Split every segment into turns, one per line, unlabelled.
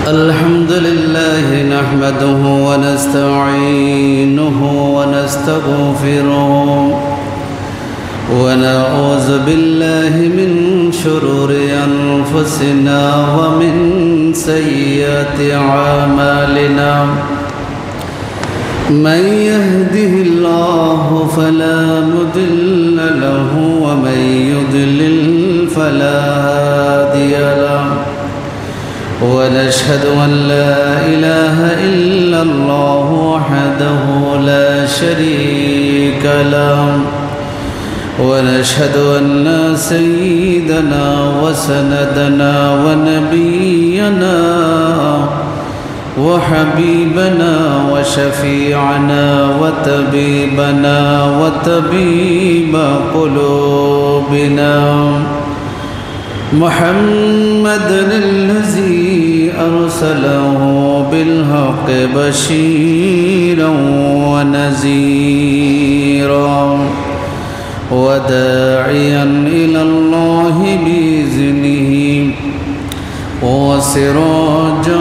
الحمد لله نحمده ونستعينه ونستغفره ونعوذ بالله من شرور أنفسنا ومن سيئات أعمالنا من يهده الله فلا مضل له ومن يضلل فلا هادي له ونشهد أن لا إله إلا الله وحده لا شريك له ونشهد أن سيدنا وسندنا ونبينا وحبيبنا وشفيعنا وطبيبنا وطبيب قلوبنا محمد الذي أرسله بالحق بشيرا ونذيرا وداعيا إلى الله بإذنه وسراجا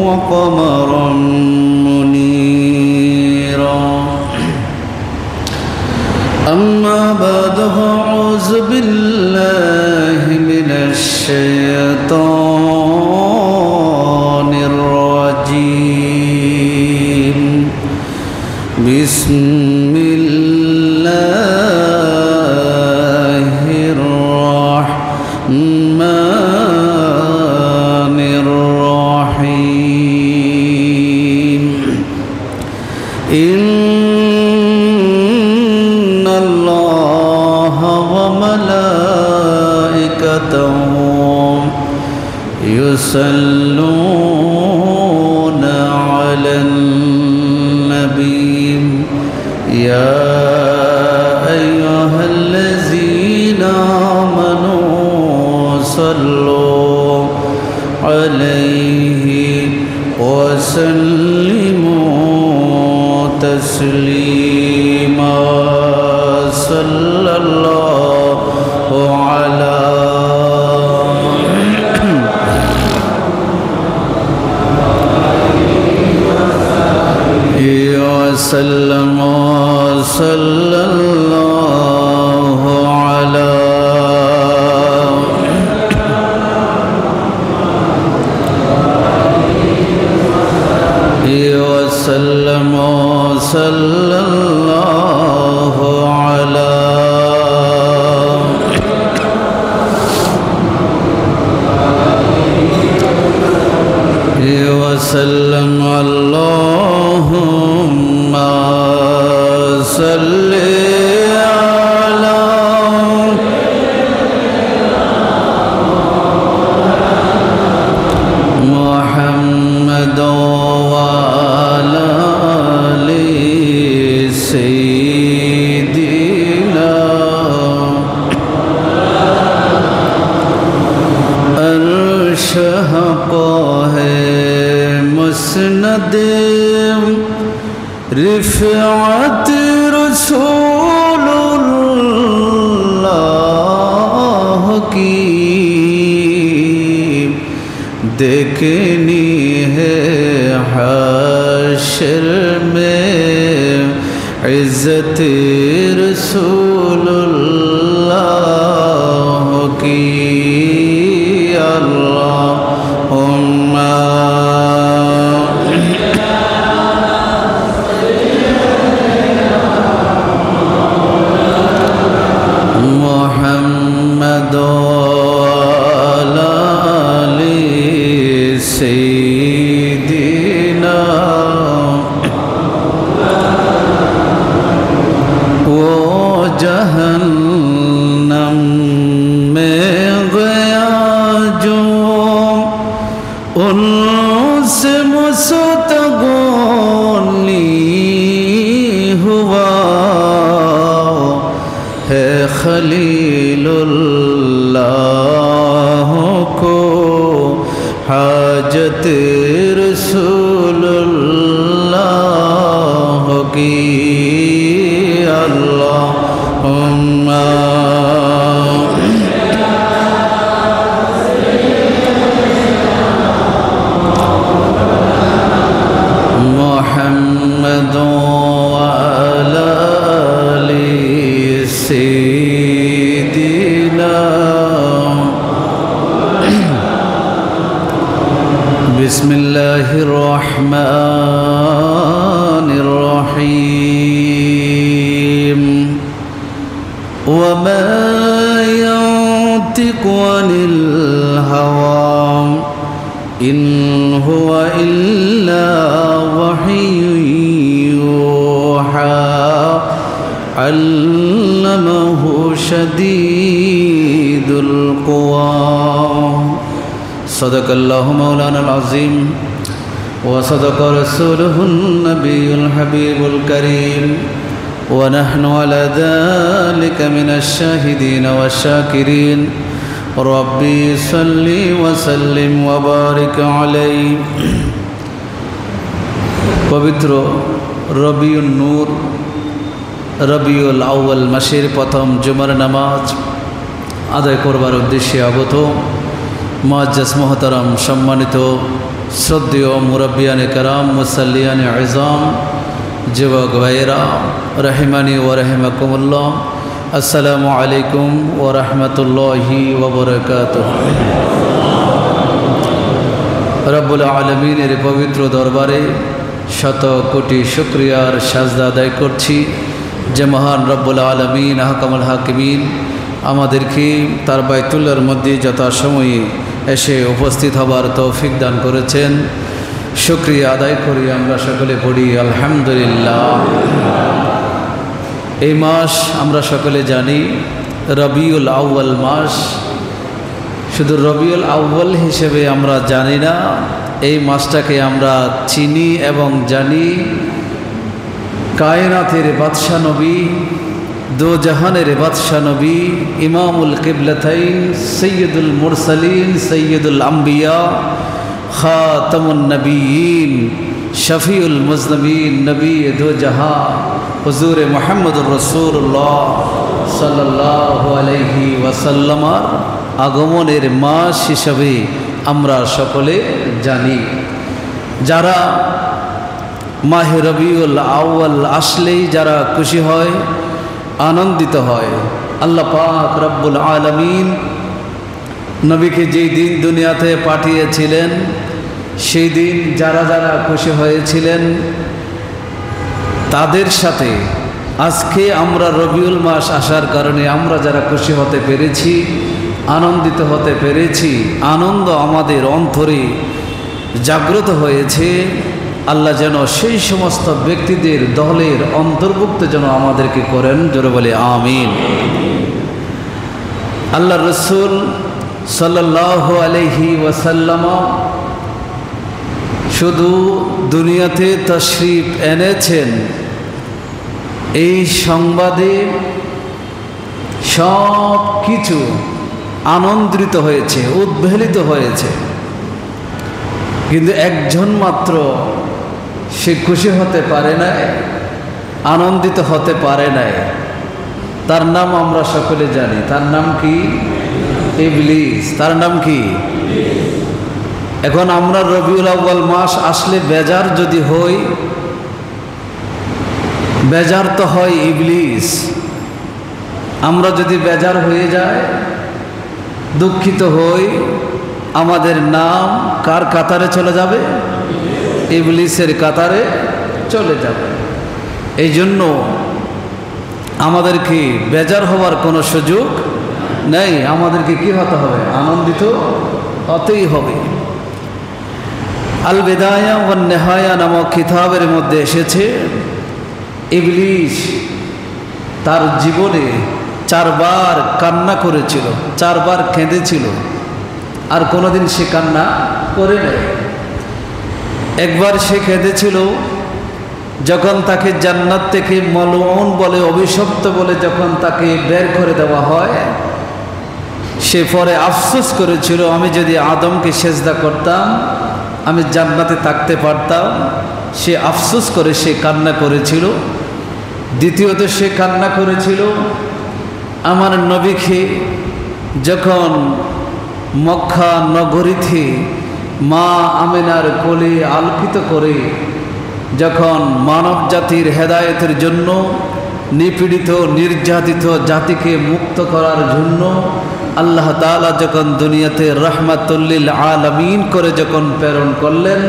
وقمرا منيرا أما بعد فأعوذ بالله من الشيطان الرجيم بسم الله الرحمن الرحيم إن الله وملائكته يصلون على النبي يا أيها الذين آمنوا صلوا عليه وسلموا تسليما صلى الله على وسلم صلى الله على وسلم صلى الله على وسلم اللهم صل على محمد وعلى آل سيدنا अर्श हक़ है मुस्नद रिफ़अत रसूलुल्लाह की देखनी है हश्र में इज़्ज़त रसूलुल्लाह की अल्लाहुम्मा मुहम्मद वाला आले सय्यिदिना वो जहन्नम में गया जो उनसे मुस्तग़नी हुआ है खलीलुल्लाह को हाजत रसूलुल्लाह की अल्लाहुम्मा بسم الله الرحمن الرحيم وما ينطق عن الهوى إن هو إلا وحي يوحى علمه شديد القوى صدق الله مولانا العظيم وصدق رسوله النبي الحبيب الكريم ونحن على ذلك من الشاهدين والشاكرين ربي صل وسلم وبارك عليه পবিত্র রবিউল নূর রবিউল আউয়াল মাসের প্রথম জুমার নামাজ আদায় করবার উদ্দেশ্যে আগত মুআজ্জাজ মুহতারাম সম্মানিত শ্রদ্ধেয় মুরব্বিয়ানে কারাম মুসাল্লিয়ানে আযম যুবক ভাইয়েরা রহিমানি ওয়া রাহিমাকুমুল্লাহ আসসালামু আলাইকুম ওয়া রাহমাতুল্লাহি ওয়া বারাকাতুহু। রব্বুল আলামিনের পবিত্র দরবারে শত কোটি শুকরিয়ার সাজদা আদায় করছি যে মহান রব্বুল আলামিন আহকামুল হাকিমিন আমাদেরকে তার বাইতুল্লাহর মধ্যে যথাসময়ে এসে উপস্থিত হবার তৌফিক দান করেছেন। শুকরিয়া আদায় করি আমরা সকলে পড়ি আলহামদুলিল্লাহ। এই মাস আমরা সকলে জানি রবিউল আউয়াল মাস। শুধু রবিউল আউয়াল হিসেবে আমরা জানি না, এই মাসটাকে আমরা চিনি এবং জানি কায়নাতের বাদশা নবী, দো জাহানের বাদশা নবী, ইমামুল কিবলাতাইন, সৈয়দুল মুরসালিন, সৈয়দুল আম্বিয়া, খাতামুন নবিয়্যিন, শফিউল মুজনবিন, নবী দো জাহান হুজুরে মুহাম্মদুর রাসূলুল্লাহ সাল্লাল্লাহু আলাইহি ওয়াসাল্লামের আগমনের মাস হিসাবে আমরা সকলে জানি। যারা মাহে রবিউল আউয়াল আসলেই যারা খুশি হয়, আনন্দিত হয়, আল্লাহ পাক রব্বুল আলামিন নবীকে যেই দিন দুনিয়াতে পাঠিয়েছিলেন সেই দিন যারা যারা খুশি হয়েছিলেন তাদের সাথে আজকে আমরা রবিউল মাস আসার কারণে আমরা যারা খুশি হতে পেরেছি, আনন্দিত হতে পেরেছি, আনন্দ আমাদের অন্তরে জাগ্রত হয়েছে। আল্লাহ যেন সেই সমস্ত ব্যক্তিদের দলের অন্তর্ভুক্ত যেন আমাদেরকে করেন, জোরে বলে আমিন। আল্লাহ রসুল সাল্লাল্লাহু আলাইহি ওয়াসাল্লাম শুধু দুনিয়াতে তাশরীফ এনেছেন, এই সংবাদে সব কিছু আনন্দিত হয়েছে, উদ্বেলিত হয়েছে, কিন্তু একজন মাত্র সে খুশি হতে পারে নাই, আনন্দিত হতে পারে নাই। তার নাম আমরা সকলে জানি, তার নাম কি? ইবলিস। তার নাম কি? এখন আমরা রবিউল আউয়াল মাস আসলে বেজার যদি হই, বেজার তো হয় ইবলিস। আমরা যদি বেজার হয়ে যায়, দুঃখিত হই, আমাদের নাম কার কাতারে চলে যাবে? ইবলিসের কাতারে চলে যাবে। এই জন্য আমাদেরকে বেজার হওয়ার কোনো সুযোগ নেই, আমাদেরকে কি হতে হবে? আনন্দিত হতেই হবে। আল বিদায়া ওয়ান নিহায়া নামক কিতাবের মধ্যে এসেছে ইবলিস তার জীবনে 4 বার কান্না করেছিল, 4 বার কেঁদেছিল, আর কোনোদিন সে কান্না করে নাই। একবার সে কেঁদেছিল যখন তাকে জান্নাত থেকে মালউন বলে, অভিশপ্ত বলে যখন তাকে বের করে দেওয়া হয়, সে পরে আফসোস করেছিল, আমি যদি আদমকে সেজদা করতাম আমি জান্নাতে থাকতে পারতাম। সে আফসোস করে সে কান্না করেছিল। দ্বিতীয়ত সে কান্না করেছিল আমার নবীকে যখন মক্কা নগরীতে মা আমিনার কোলে আলোকিত করে যখন মানব জাতির হেদায়েতের জন্য, নিপীড়িত নির্যাতিত জাতিকে মুক্ত করার জন্য আল্লাহ তাআলা যখন দুনিয়াতে রাহমাতুল্লিল আলামিন করে যখন প্রেরণ করলেন,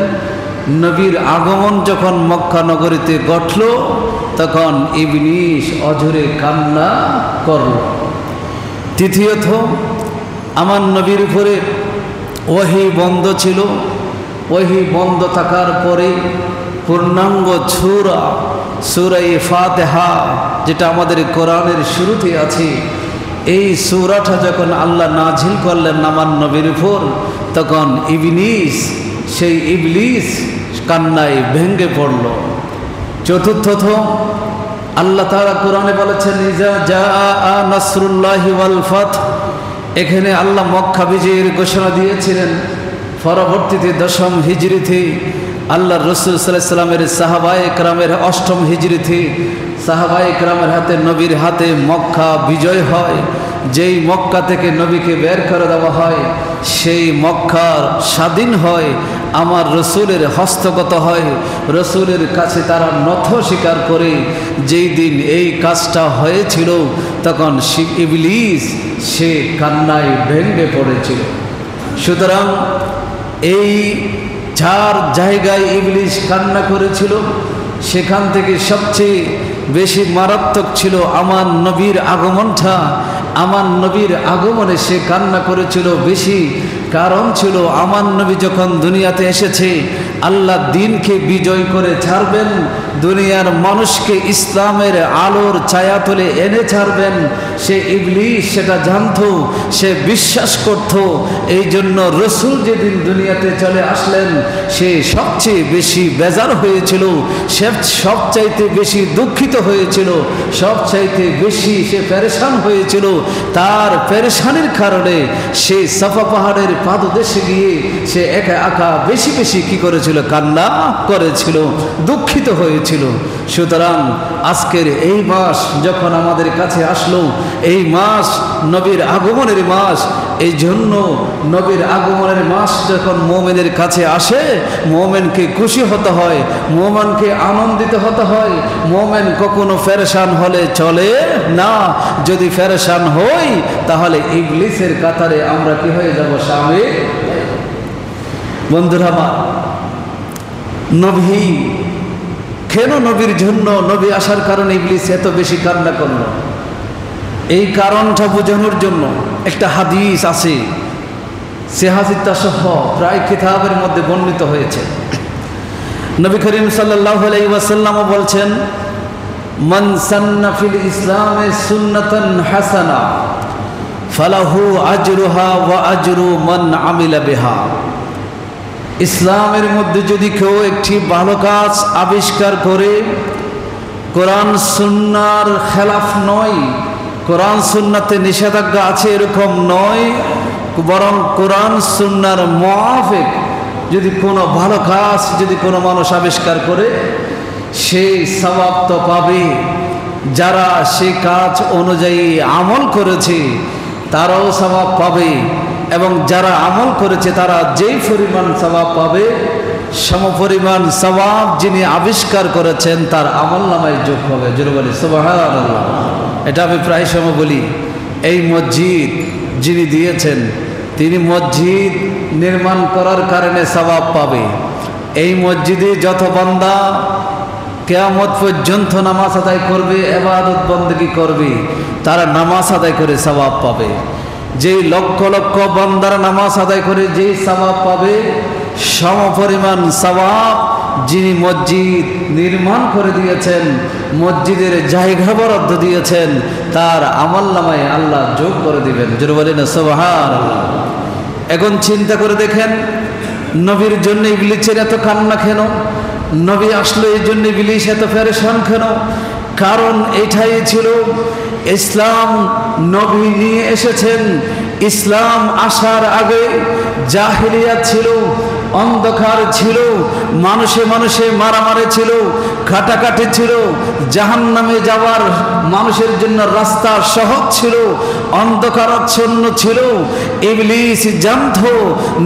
নবীর আগমন যখন মক্কা নগরীতে ঘটল, তখন ইবলিস অঝরে কান্না করল। তৃতীয়ত, আমার নবীর উপরে ওহী বন্ধ ছিল। ওহী বন্ধ থাকার পরে পূর্ণাঙ্গ সূরা ফাতিহা, যেটা আমাদের কোরআনের শুরুতে আছে, এই সূরাটা যখন আল্লাহ নাজিল করলেন আমার নবীর উপর, তখন সেই ইবলিস কান্নায় ভেঙে পড়ল। চতুর্থত, আল্লাহ তাআলা কোরআনে বলেছেন ইজা জাআ নাসরুল্লাহি ওয়াল ফাত। এখানে আল্লাহ মক্কা বিজয়ের ঘোষণা দিয়েছিলেন। পরবর্তীতে 10ম হিজরিতে আল্লাহ রসুল সাল্লাল্লাহু আলাইহি ওয়াসাল্লামের সাহাবায়ে কেরামের 8ম হিজরিতে সাহাবায়ে কেরামের হাতে, নবীর হাতে মক্কা বিজয় হয়। যেই মক্কা থেকে নবীকে বের করে দেওয়া হয়, সেই মক্কা স্বাধীন হয়, আমার রসুলের হস্তগত হয়। রসুলের কাছে তারা নত স্বীকার করে। যেই দিন এই কাজটা হয়েছিল, তখন ইবলিস সে কান্নায় ভেঙে পড়েছিল। সুতরাং এই 4 জায়গায় ইবলিস কান্না করেছিল। সেখান থেকে সবচেয়ে বেশি মারাত্মক ছিল আমার নবীর আগমনটা। আমার নবীর আগমনে সে কান্না করেছিল বেশি। কারণ ছিল, আমার নবী যখন দুনিয়াতে এসেছে, আল্লাহ দ্বীনকে বিজয় করে ছাড়বেন, দুনিয়ার মানুষকে ইসলামের আলোর ছায়াতলে এনে ছাড়বেন। সে ইবলিস সেটা জানতো, সে বিশ্বাস করত। এই জন্য রসুল যেদিন দুনিয়াতে চলে আসলেন, সে সবচেয়ে বেশি বেজার হয়েছিল, সে সবচাইতে বেশি দুঃখিত হয়েছিল, সবচাইতে বেশি সে পেরেশান হয়েছিল। তার পেরেশানির কারণে সে সাফা পাহাড়ের পাদদেশে গিয়ে সে একা একা বেশি বেশি কি করেছিল, কান্না করেছিল, দুঃখিত হয়েছিল। সুতরাং আজকের এই মাস যখন আমাদের কাছে আসলো, এই মাস নবীর আগমনের মাস। এই জন্য নবীর আগমনের মাস যখন মোমেনের কাছে আসে, মোমেনকে খুশি হতে হয়, মোমেনকে আনন্দিত হতে হয়। মোমেন কখনো পেরেশান হলে চলে না। যদি পেরেশান হই, তাহলে ইবলিসের কাতারে আমরা কি হয়ে যাব, শামিল। বন্ধুরা আমার, নবী কেন, নবীর জন্য, নবী আসার কারণে ইবলিস এত বেশি কান্না করল, এই কারণটা বোঝানোর জন্য একটা হাদিস আছে। সে হাদিসটা সহ প্রায় কিতাবের মধ্যে বর্ণিত হয়েছে। নবী করিম সাল্লাল্লাহু আলাইহি ওয়াসাল্লাম বলছেন, মান সান্না ফিল ইসলামে সুন্নাতান হাসানা ফালাহু আজরুহা ওয়া আজরু মান আমিলা বিহা। ইসলামের মধ্যে যদি কেউ একটি ভালো কাজ আবিষ্কার করে, কোরআন সুন্নাহর খেলাফ নয়, কোরআন সুন্নাতে নিষেধাজ্ঞা আছে এরকম নয়, বরং কোরআন সুন্নাহর মুআফিক যদি কোনো ভালো কাজ যদি কোনো মানুষ আবিষ্কার করে, সেই সওয়াব তো পাবে। যারা সেই কাজ অনুযায়ী আমল করেছে তারাও সওয়াব পাবে, এবং যারা আমল করেছে তারা যেই পরিমাণ সওয়াব পাবে, সমপরিমাণ সওয়াব যিনি আবিষ্কার করেছেন তার আমলনামায় যোগ হবে। জোরে বলি সুবহানাল্লাহ। এটা আমি প্রায় সময় বলি, এই মসজিদ যিনি দিয়েছেন, তিনি মসজিদ নির্মাণ করার কারণে সওয়াব পাবে। এই মসজিদে যত বান্দা কিয়ামত পর্যন্ত নামাজ আদায় করবে, ইবাদত বন্দেগী করবে, তারা নামাজ আদায় করে সওয়াব পাবে। যেই লক্ষ লক্ষ বান্দারা নামাজ আদায় করে যেই সওয়াব পাবে, সমপরিমাণ সওয়াব যিনি মসজিদ নির্মাণ করে দিয়েছেন, মসজিদের জায়গা বরাদ্দ দিয়েছেন, তার আমলনামায় আল্লাহ যোগ করে দিবেন। জোরে বলেন সুবহানাল্লাহ। এখন চিন্তা করে দেখেন, নবীর জন্য ইবলিসের এত কান্না কেন? নবী আসলো এই জন্য ইবলিস এত পেরেশান কেন? কারণ এটাই ছিল, ইসলাম নবী নিয়ে এসেছেন। ইসলাম আসার আগে জাহেলিয়াত ছিল, অন্ধকার ছিল, মানুষে মানুষে মারামারি ছিল, কাটাকাটি ছিল, জাহান্নামে যাওয়ার মানুষের জন্য রাস্তা সহজ ছিল, অন্ধকারাচ্ছন্ন ছিল। ইবলিস জানতো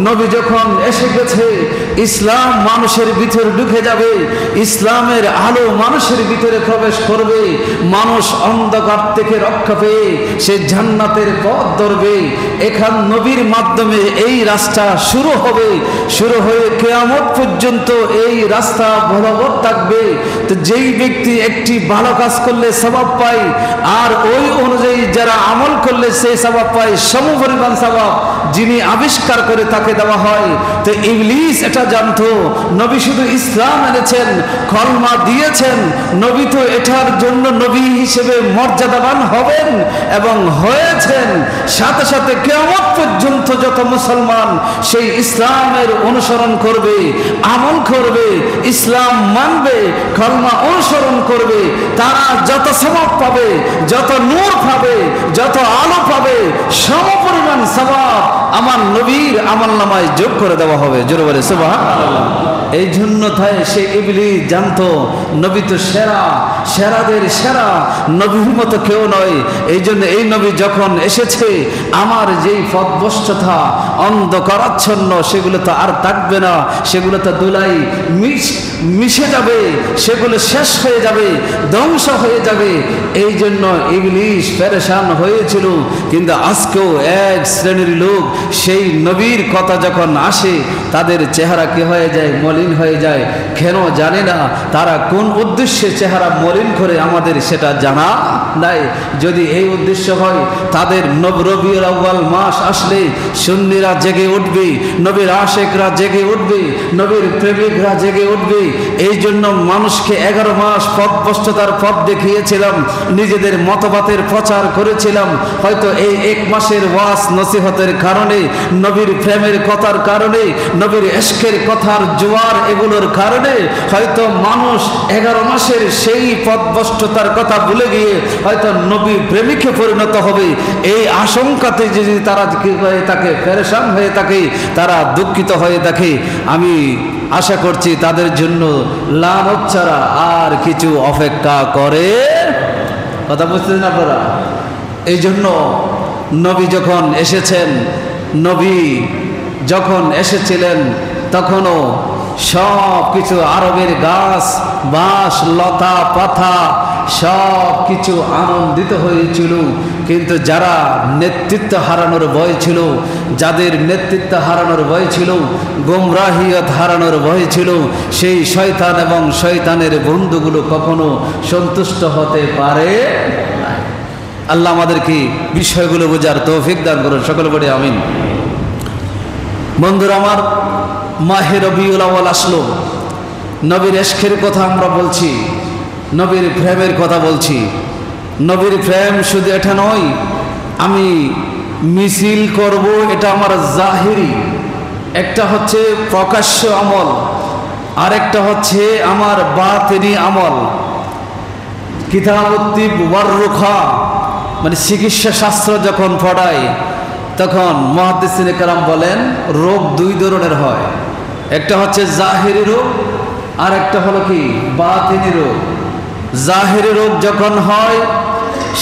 নবী যখন এসে গেছে ইসলাম মানুষের ভিতরে ঢুকে যাবে, ইসলামের আলো মানুষের ভিতরে প্রবেশ করবে, মানুষ অন্ধকার থেকে রক্ষা পেয়ে সে জান্নাতের পথ ধরবে। এখান নবীর মাধ্যমে এই রাস্তা শুরু হবে, শুরু হয়ে কিয়ামত পর্যন্ত এই রাস্তা বরাবর থাকবে। তো যেই ব্যক্তি একটি ভালো কাজ করলে সওয়াব পায়, আর ওই অনুযায়ী যারা আমল করলে সে সওয়াব পায় সমপরিমাণ সওয়াব যিনি আবিষ্কার করে তাকে দেওয়া হয়। তো ইবলিস এটা জানতো নবী শুধু ইসলাম এনেছেন, কলমা দিয়েছেন, নবী তো এটার জন্য নবী হিসেবে মর্যাদাবান হবেন এবং হয়েছেন। সাথে সাথে কিয়ামত পর্যন্ত যত মুসলমান সেই ইসলামের অনুসরণ করবে, আমল করবে, ইসলাম মানবে, কলমা অনুসরণ করবে, তারা যত সওয়াব পাবে, যত নূর পাবে, যত আলো পাবে, সমপরিমাণ সওয়াব আমার নবীর আমলনামায় যোগ করে দেওয়া হবে। জোরে বলে সুবহানাল্লাহ। এই জন্য তাই সে ইবলিস জানতো নবী তো সেরা, সেরাদের সেরা, নবীর মতো কেউ নয়। এই জন্য এই নবী যখন এসেছে আমার যেই পথভ্রষ্টতা অন্ধকারাচ্ছন্ন সেগুলো তো আর থাকবে না, সেগুলো তো ধুলাই মিশে যাবে, সেগুলো শেষ হয়ে যাবে, ধ্বংস হয়ে যাবে। এই জন্য ইবলিস পেরেশান হয়েছিল। কিন্তু আজকেও এক শ্রেণীর লোক সেই নবীর কথা যখন আসে তাদের চেহারা কি হয়ে যায়, মলিন হয়ে যায়। কেন জানি না, তারা কোন উদ্দেশ্যে চেহারা মলিন করে আমাদের সেটা জানা নাই। যদি এই উদ্দেশ্য হয় তাদের রবিউল আউয়াল মাস আসলে সুন্নিরা জেগে উঠবে, নবীর আশেকরা জেগে উঠবে, নবীর প্রেমিকরা জেগে উঠবে। এই জন্য মানুষকে 11 মাস পথভ্রষ্টতার পথ দেখিয়েছিলাম, নিজেদের মতবাদের প্রচার করেছিলাম। হয়তো এই 1 মাসের ওয়াজ নসিহতের কারণে, নবীর প্রেমের কথার কারণে, নবীর ইশকের কথার জোয়ার এগুলোর কারণে হয়তো মানুষ 11 মাসের সেই পথভ্রষ্টতার কথা ভুলে গিয়ে হয়তো নবী প্রেমিকে পরিণত হবে। এই আশঙ্কাতে যদি তারা কি হয়ে থাকে, পেরেশান হয়ে থাকে, তারা দুঃখিত হয়ে থাকে, আমি আশা করছি তাদের জন্য লানত ছাড়া আর কিছু অপেক্ষা করে। কথা বুঝতেছেন আপনারা? এই জন্য নবী যখন এসেছেন, নবী যখন এসেছিলেন তখনও সব কিছু আরবের গাছ বাঁশ লতা পাতা সব কিছু আনন্দিত হয়েছিল। কিন্তু যারা নেতৃত্ব হারানোর ভয় ছিল, যাদের নেতৃত্ব হারানোর ভয় ছিল, গোমরাহিয়ত হারানোর ভয় ছিল, সেই শয়তান এবং শয়তানের বন্ধুগুলো কখনো সন্তুষ্ট হতে পারে না। আল্লাহ আমাদেরকে বিষয়গুলো বোঝার তৌফিক দান করুন, সকলে বলে আমিন। বন্ধুরা আমার, মাহে রবিউল আউয়াল আসলো, নবীর ইশকের কথা আমরা বলছি, নবীর প্রেমের কথা বলছি। নবীর প্রেম শুধু এটা নয় আমি মিছিল করব, এটা আমার জাহিরি, একটা হচ্ছে প্রকাশ্য আমল, আর একটা হচ্ছে আমার বাতিনি আমল। কিতাবুত তিব ওয়ার রুখা মানে চিকিৎসা শাস্ত্র যখন পড়ায় তখন মুহাদ্দিসিনে কেরাম বলেন রোগ 2 ধরনের হয়, একটা হচ্ছে জাহিরি রোগ আর একটা হলো কি বাতিনি রোগ। জাহিরি রোগ যখন হয়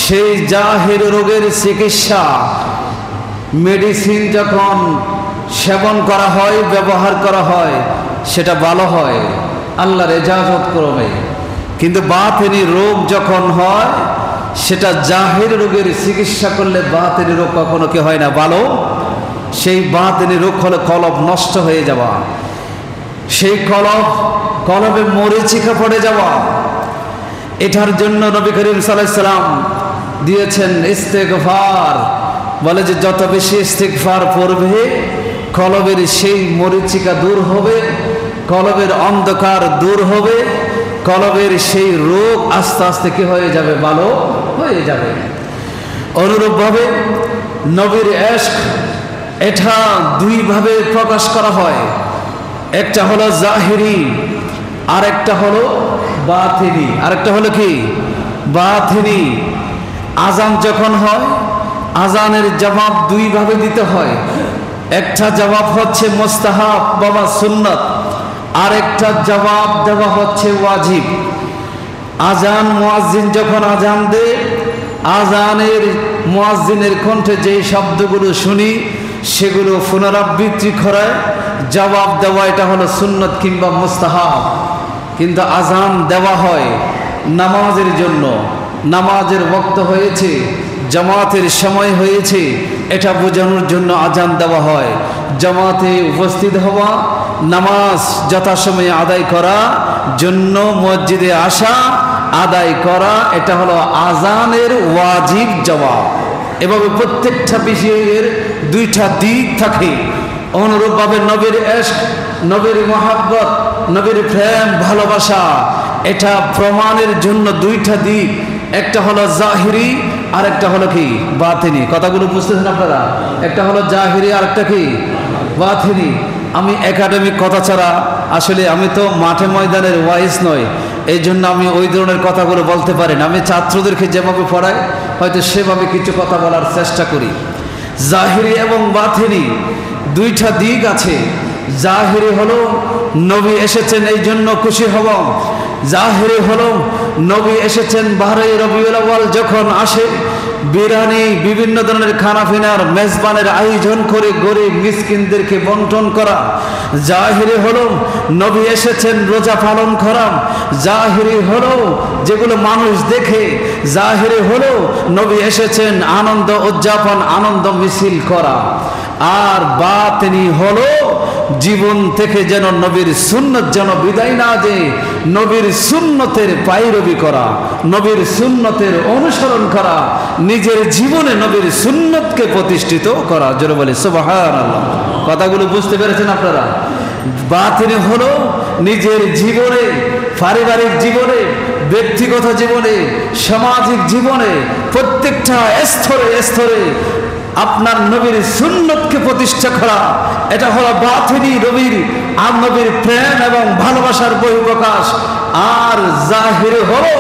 সেই জাহিরি রোগের চিকিৎসা মেডিসিন যখন সেবন করা হয়, ব্যবহার করা হয়, সেটা ভালো হয় আল্লাহর ইজাজত ক্রমে। কিন্তু বাতিনি রোগ যখন হয় সেটা জাহিরি রোগের চিকিৎসা করলে বাতিনি রোগ কখনো কি হয় না ভালো। সেই বাতিনি রোগ হলে কলব নষ্ট হয়ে যাওয়া, সেই কলবে মরিচিকা পড়ে যাওয়া। এটার জন্য নবী করিম সাল্লাল্লাহু আলাইহি সাল্লাম দিয়েছেন ইস্তেগফার, বলে যে যত বেশি ইস্তেগফার পড়বে কলবের সেই মরিচিকা দূর হবে, কলবের অন্ধকার দূর হবে, কলবের সেই রোগ আস্তে আস্তে কি হয়ে যাবে, ভালো হয়ে যাবে। অনুরূপভাবে নবীর ইশক এটা 2 ভাবে প্রকাশ করা হয়, একটা হলো জাহিরি আর একটা হলো বাতিনি। আরেকটা হলো কি বাতিনি। আজান যখন হয় আজানের জবাব 2 ভাবে দিতে হয়, একটা জবাব হচ্ছে মুস্তাহাব বাবা সুন্নাত, আর একটা জবাব দেওয়া হচ্ছে ওয়াজিব। আজান মুয়াজ্জিন যখন আজান দেয়, আজানের মুয়াজ্জিনের কণ্ঠে যে শব্দগুলো শুনি সেগুলো পুনরাবৃত্তি করে জবাব দেওয়া এটা হলো সুন্নত কিংবা মুস্তাহাব। কিন্তু আজান দেওয়া হয় নামাজের জন্য, নামাজের ওয়াক্ত হয়েছে, জামাতের সময় হয়েছে, এটা বোঝানোর জন্য আজান দেওয়া হয়। জামাতে উপস্থিত হওয়া, নামাজ যথাসময়ে আদায় করা জন্য মসজিদে আসা, আদায় করা, এটা হলো আজানের ওয়াজিব জবাব। এভাবে প্রত্যেকটা বিষয়ের দুইটা দিক থাকে। অনুরূপভাবে নবীর ইশক, নবীর মহাব্বত, নবীর প্রেম ভালোবাসা, এটা প্রমাণের জন্য দুইটা দিক, একটা হলো জাহিরি আর একটা হলো কি বাতিনি। কথাগুলো বুঝতেছেন আপনারা? একটা হলো জাহিরি আর একটা কি বাতিনি। আমি একাডেমিক কথা ছাড়া আসলে আমি তো মাঠে ময়দানের ওয়াইজ নয়, এই জন্য আমি ওই ধরনের কথাগুলো বলতে পারি না। আমি ছাত্রদেরকে যেভাবে পড়াই হয়তো সেভাবে কিছু কথা বলার চেষ্টা করি। জাহিরি এবং বাতিনি দুইটা দিক আছে। জাহিরি হলো নবী এসেছেন এই জন্য খুশি হব। জাহিরি হলো নবী এসেছেন 12 রবিউল আউয়াল যখন আসে, বিরিয়ানি বিভিন্ন ধরনের খানাপিনার মেজবানের আয়োজন করে গরিব মিসকিনদেরকে বন্টন করা। জাহিরি হলো নবী এসেছেন রোজা পালন করা। জাহিরি হলো যেগুলো মানুষ দেখে। জাহিরি হলো নবী এসেছেন আনন্দ উদযাপন, আনন্দ মিছিল করা। আর বাতিনি হলো জীবন থেকে যেন নবীর সুন্নত যেন বিদায় না যায়, নবীর সুন্নতের পায়রবি করা, নবীর সুন্নতের অনুসরণ করা, নিজের জীবনে নবীর সুন্নতকে প্রতিষ্ঠিত করা। জোরে বলে সুবহানাল্লাহ। কথাগুলো বুঝতে পেরেছেন আপনারা? বাতিনি হলো নিজের জীবনে, পারিবারিক জীবনে, ব্যক্তিগত জীবনে, সামাজিক জীবনে প্রত্যেকটা স্তরে স্তরে আপনার নবীর সুন্নতকে প্রতিষ্ঠা করা। এটা হলো বাতিনি, নবীর আর নবীর প্রেম এবং ভালোবাসার বহিঃপ্রকাশ। আর জাহির হলো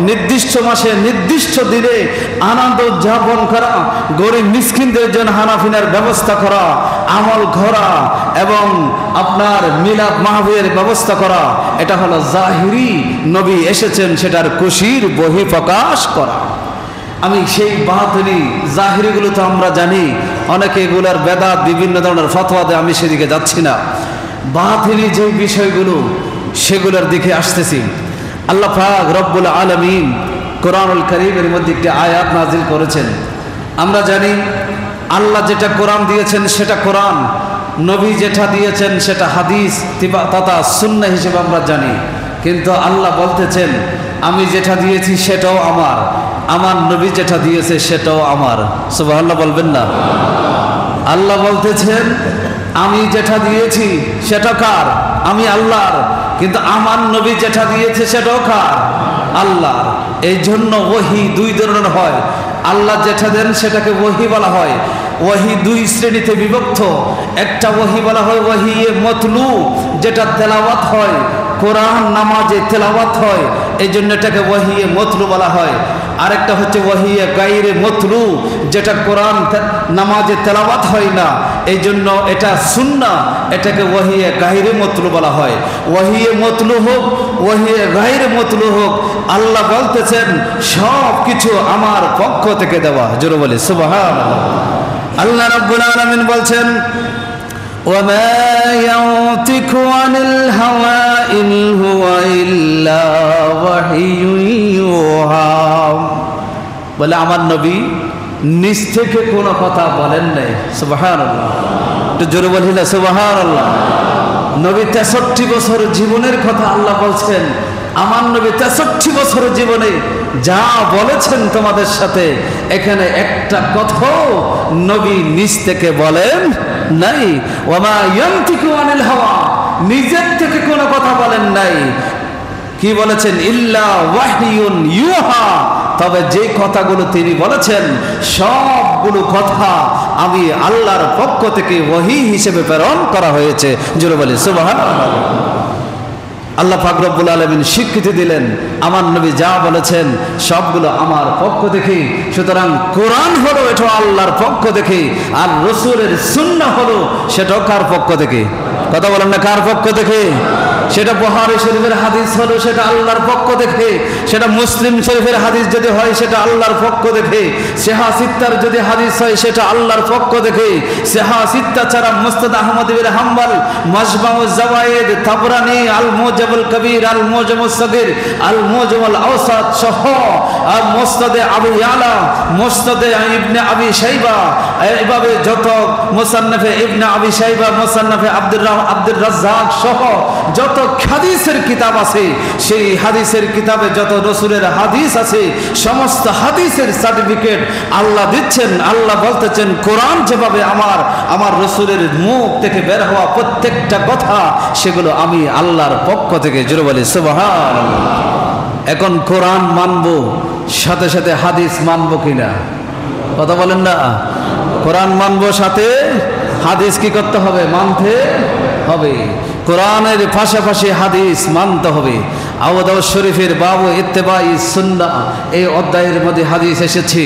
নির্দিষ্ট মাসে নির্দিষ্ট দিনে আনন্দ উদযাপন করা, গরিব মিসকিনদের জন্য হানাফিনার ব্যবস্থা করা, আমল করা এবং আপনার মিলাদ মাহফিলের ব্যবস্থা করা। এটা হলো জাহিরি, নবী এসেছেন সেটার খুশির বহিঃপ্রকাশ করা। আমি সেই বাতিনি জাহিরিগুলো তো আমরা জানি, অনেকে এগুলার বেদাত বিভিন্ন ধরনের ফতোয়া দেয়, আমি সেদিকে যাচ্ছি না। বাতিনি যে বিষয়গুলো সেগুলোর দিকে আসতেছি। আল্লাহ পাক রব্বুল আলামিন কোরআনুল কারীমের মধ্যে একটি আয়াত নাজিল করেছেন। আমরা জানি আল্লাহ যেটা কোরআন দিয়েছেন সেটা কোরআন, নবী যেটা দিয়েছেন সেটা হাদিস তথা সুন্নাহ হিসেবে আমরা জানি। কিন্তু আল্লাহ বলতেছেন আমি যেটা দিয়েছি সেটাও আমার, আমার নবী যেটা দিয়েছে সেটাও আমার। সুবহানাল্লাহ বলবেন না? আল্লাহ বলতেছেন আমি যেটা দিয়েছি সেটা কার? আমি আল্লাহর। কিন্তু আমার নবী যেটা দিয়েছে সেটাও কার? আল্লাহর। এই জন্য ওহী দুই ধরনের হয়। আল্লাহ যেটা দেন সেটাকে ওহী বলা হয়। ওহী দুই শ্রেণীতে বিভক্ত। একটা ওহী বলা হয় ওহীয়ে মতলু, যেটা তেলাওয়াত হয়, কোরআন নামাজে তেলাওয়াত হয়, এই জন্য এটাকে ওহীয়ে মতলু বলা হয়। আরেকটা হচ্ছে ওহীয়ে গায়রে মতলু, যেটা কোরআন নামাজে তেলাওয়াত হয় না, এই জন্য এটা সুন্নাহ, এটাকে ওহীয়ে গায়রে মতলু বলা হয়। ওহীয়ে মতলু হোক, ওহীয়ে গায়রে মতলু হোক, আল্লাহ বলতেছেন সব কিছু আমার পক্ষ থেকে দেওয়া। জোরে বলে সুবহানাল্লাহ। আল্লাহ রাব্বুল আলামিন বলছেন وما ينطق عن الهوى إن هو إلا وحي يوحى। বলে আমার নবী নিজ থেকে কোনো কথা বলেন নাই। সুবহানাল্লাহ। একটু জোরে বলি না সুবহানাল্লাহ। নবী 63 বছর জীবনের কথা আল্লাহ বলছেন। আমার নবী 63 বছর জীবনে যা বলেছেন তোমাদের সাথে, এখানে একটা কথাও নবী নিজ থেকে বলেন নাই। ওয়ামা ইয়ানতিকু আনিল হাওয়া, নিজের থেকে কোনো কথা বলেন নাই। কি বলেছেন? ইল্লা ওয়াহয়ুন ইউহা, তবে যে কথাগুলো তিনি বলেছেন সবগুলো কথা আমি আল্লাহর পক্ষ থেকে ওহী হিসেবে প্রেরণ করা হয়েছে। জোরে বলি সুবহানাল্লাহ। আল্লাহ পাক রব্বুল আলামিন স্বীকৃতি দিলেন আমার নবী যা বলেছেন সবগুলো আমার পক্ষ থেকে। সুতরাং কোরআন হলো এটা আল্লাহর পক্ষ থেকে, আর রাসূলের সুন্নাহ হলো সেটাও কার পক্ষ থেকে? কথা বলেন না, কার পক্ষ থেকে? সেটা বুখারী শরীফের হাদিস হলো সেটা আল্লাহর পক্ষ থেকে, সেটা মুসলিম শরীফের হাদিস যদি হয় সেটা আল্লাহর পক্ষ থেকে, সিহা সিত্তার যদি হাদিস হয় সেটা আল্লাহর পক্ষ থেকে। সিহা সিত্তা ছাড়া মুসনাদ আহমদ ইবনে হাম্বল, মাজমাউজ জাওয়ায়েদ, তাবরানী, আল মুজামুল কবির, আল মুজামুস সগীর, আল মুজামুল আওসাত সহ মুসনাদে আবু ইয়ালা, মুসনাদে ইবনে আবি শাইবা, এভাবে যত মুসান্নাফে ইবনে আবি শাইবা, মুসান্নাফে আব্দুর রাজ্জাক সহ যত হাদিসের কিতাব আছে, সেই হাদিসের কিতাবে যত রাসূলের হাদিস আছে, সমস্ত হাদিসের সার্টিফিকেট আল্লাহ দিচ্ছেন। আল্লাহ বলতেছেন কোরআন যেভাবে আমার রাসূলের মুখ থেকে বের হওয়া প্রত্যেকটা কথা সেগুলো আমি আল্লাহর পক্ষ থেকে। জোরে বলি সুবহানাল্লাহ। এখন কোরআন মানবো, সাথে সাথে হাদিস মানবো কিনা? কথা বলেন না। কোরআন মানবো, সাথে হাদিস কি করতে হবে? মানতে হবে। কোরআনের পাশাপাশি হাদিস মানতে হবে। আবু দাউদ শরীফের বাবু ইত্তেবাই সুন্নাহ এই অধ্যায়ের মধ্যে হাদিস এসেছে,